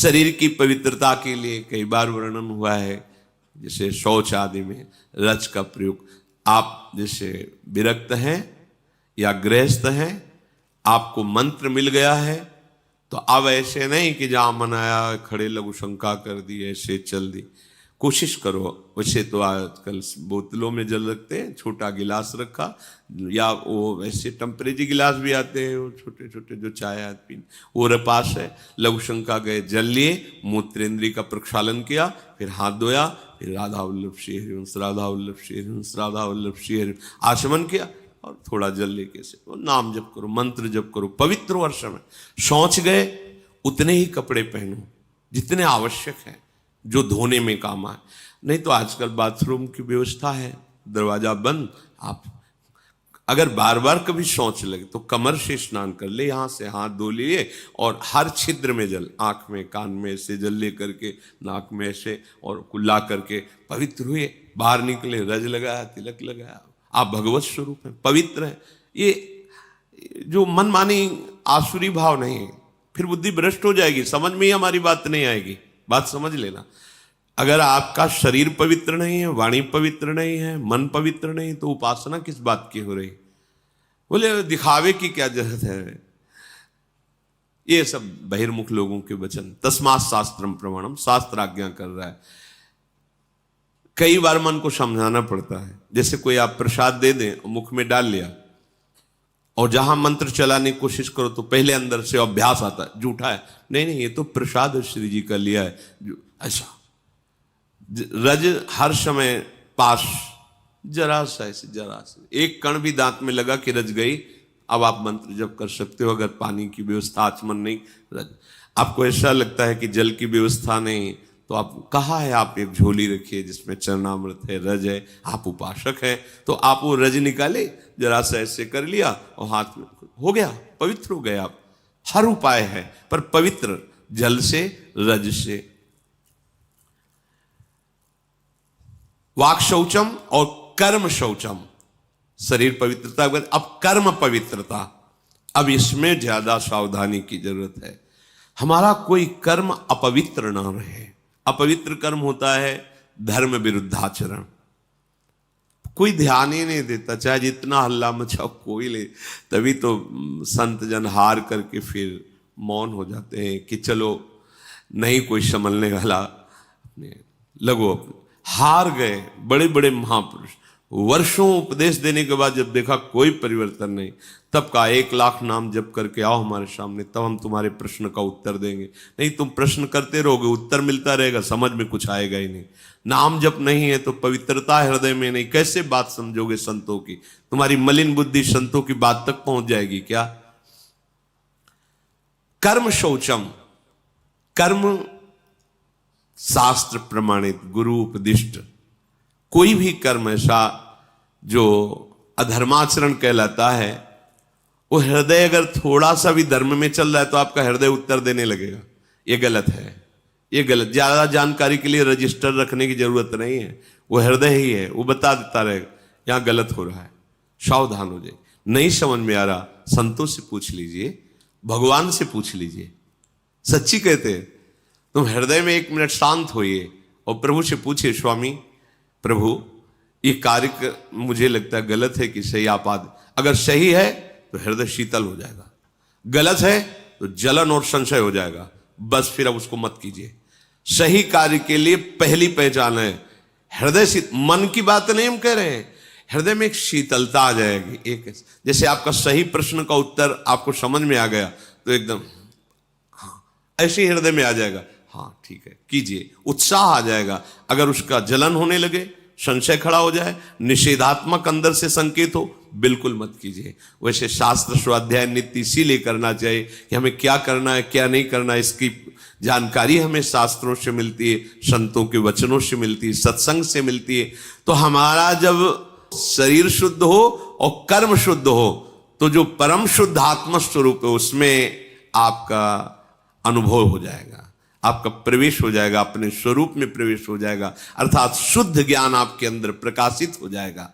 शरीर की पवित्रता के लिए कई बार वर्णन हुआ है, जैसे शौच आदि में रज का प्रयोग। आप जैसे विरक्त हैं या गृहस्थ हैं, आपको मंत्र मिल गया है, तो अब ऐसे नहीं कि जहां मन आया खड़े लघु शंका कर दी, ऐसे चल दी। कोशिश करो। वैसे तो आजकल बोतलों में जल रखते हैं, छोटा गिलास रखा, या वो वैसे टेम्परेरी गिलास भी आते हैं, वो छोटे छोटे जो चाय पीने, वो पास है। लघु शंका गए, जल लिए, मूत्रेंद्रिय का प्रक्षालन किया, फिर हाथ धोया, फिर राधा वल्लभ श्री हरिवंश, राधा वल्लभ श्री हरिवंश, राधा वल्लभ श्री हरिवंश आचमन किया, और थोड़ा जल लेके से नाम जप करो, मंत्र जप करो, पवित्र वर्ष में। शौच गए, उतने ही कपड़े पहनो जितने आवश्यक है, जो धोने में काम आए। नहीं तो आजकल बाथरूम की व्यवस्था है, दरवाजा बंद, आप अगर बार बार कभी शौच लगे तो कमर से स्नान कर ले, यहां से हाथ धो लिए, और हर छिद्र में जल, आंख में कान में ऐसे जल ले करके, नाक में ऐसे, और कुल्ला करके पवित्र हुए, बाहर निकले, रज लगाया, तिलक लगाया, आप भगवत स्वरूप हैं, पवित्र हैं। ये जो मनमानी आसुरी भाव नहीं है, फिर बुद्धि भ्रष्ट हो जाएगी, समझ में ही हमारी बात नहीं आएगी। बात समझ लेना, अगर आपका शरीर पवित्र नहीं है, वाणी पवित्र नहीं है, मन पवित्र नहीं, तो उपासना किस बात की हो रही? बोले दिखावे की क्या जरूरत है? ये सब बहिर्मुख लोगों के वचन। तस्मात् शास्त्रम प्रमाणम, शास्त्र आज्ञा कर रहा है। कई बार मन को समझाना पड़ता है। जैसे कोई आप प्रसाद दे दें, मुख में डाल लिया, और जहां मंत्र चलाने की कोशिश करो तो पहले अंदर से अभ्यास आता है, झूठा है, नहीं ये तो प्रसाद श्री जी का लिया है, ऐसा रज हर समय पास, जरा सा ऐसे, जरा सा एक कण भी दांत में लगा कि रज गई। अब आप मंत्र जप कर सकते हो, अगर पानी की व्यवस्था, आचमन नहीं, रज। आपको ऐसा लगता है कि जल की व्यवस्था नहीं, तो आप कहा है, आप एक झोली रखिए जिसमें चरणामृत है, रज है, आप उपासक है, तो आप वो रज निकाले, जरा सा ऐसे कर लिया, और हाथ में हो गया, पवित्र हो गए आप। हर उपाय है, पर पवित्र जल से, रज से। वाक शौचम और कर्म शौचम, शरीर पवित्रता, अब कर्म पवित्रता, अब इसमें ज्यादा सावधानी की जरूरत है। हमारा कोई कर्म अपवित्र ना रहे। अपवित्र कर्म होता है धर्म विरुद्धाचरण, कोई ध्यान ही नहीं देता, चाहे जितना हल्ला मचाओ कोई ले, तभी तो संत जन हार करके फिर मौन हो जाते हैं कि चलो नहीं कोई संभलने वाला, लगो हार गए। बड़े बड़े महापुरुष वर्षों उपदेश देने के बाद जब देखा कोई परिवर्तन नहीं, तब का 1,00,000 नाम जप करके आओ हमारे सामने, तब हम तुम्हारे प्रश्न का उत्तर देंगे। नहीं तुम प्रश्न करते रहोगे, उत्तर मिलता रहेगा, समझ में कुछ आएगा ही नहीं। नाम जप नहीं है तो पवित्रता हृदय में नहीं, कैसे बात समझोगे संतों की? तुम्हारी मलिन बुद्धि संतों की बात तक पहुंच जाएगी क्या? कर्म शौचम, कर्म शास्त्र प्रमाणित, गुरु उपदिष्ट, कोई भी कर्म ऐसा जो अधर्माचरण कहलाता है, वो हृदय अगर थोड़ा सा भी धर्म में चल रहा है तो आपका हृदय उत्तर देने लगेगा। ये गलत है, ये गलत। ज्यादा जानकारी के लिए रजिस्टर रखने की जरूरत नहीं है, वो हृदय ही है, वो बता देता रहेगा यहां गलत हो रहा है, सावधान हो जाए। नहीं समझ में आ रहा, संतों से पूछ लीजिए, भगवान से पूछ लीजिए। सच्ची कहते हैं, तुम हृदय में 1 मिनट शांत होइए और प्रभु से पूछिए, स्वामी प्रभु ये कार्य मुझे लगता है गलत है कि सही, आप अगर सही है तो हृदय शीतल हो जाएगा, गलत है तो जलन और संशय हो जाएगा, बस फिर अब उसको मत कीजिए। सही कार्य के लिए पहली पहचान है हृदय। मन की बात नहीं हम कह रहे हैं, हृदय में एक शीतलता आ जाएगी। एक जैसे आपका सही प्रश्न का उत्तर आपको समझ में आ गया तो एकदम हाँ, ऐसे ही हृदय में आ जाएगा, हाँ ठीक है कीजिए, उत्साह आ जाएगा। अगर उसका जलन होने लगे, संशय खड़ा हो जाए, निषेधात्मक अंदर से संकेत हो, बिल्कुल मत कीजिए। वैसे शास्त्र स्वाध्याय नित्य इसीलिए करना चाहिए कि हमें क्या करना है क्या नहीं करना है, इसकी जानकारी हमें शास्त्रों से मिलती है, संतों के वचनों से मिलती है, सत्संग से मिलती है। तो हमारा जब शरीर शुद्ध हो और कर्म शुद्ध हो, तो जो परम शुद्ध आत्म स्वरूप है उसमें आपका अनुभव हो जाएगा, आपका प्रवेश हो जाएगा, अपने स्वरूप में प्रवेश हो जाएगा, अर्थात शुद्ध ज्ञान आपके अंदर प्रकाशित हो जाएगा।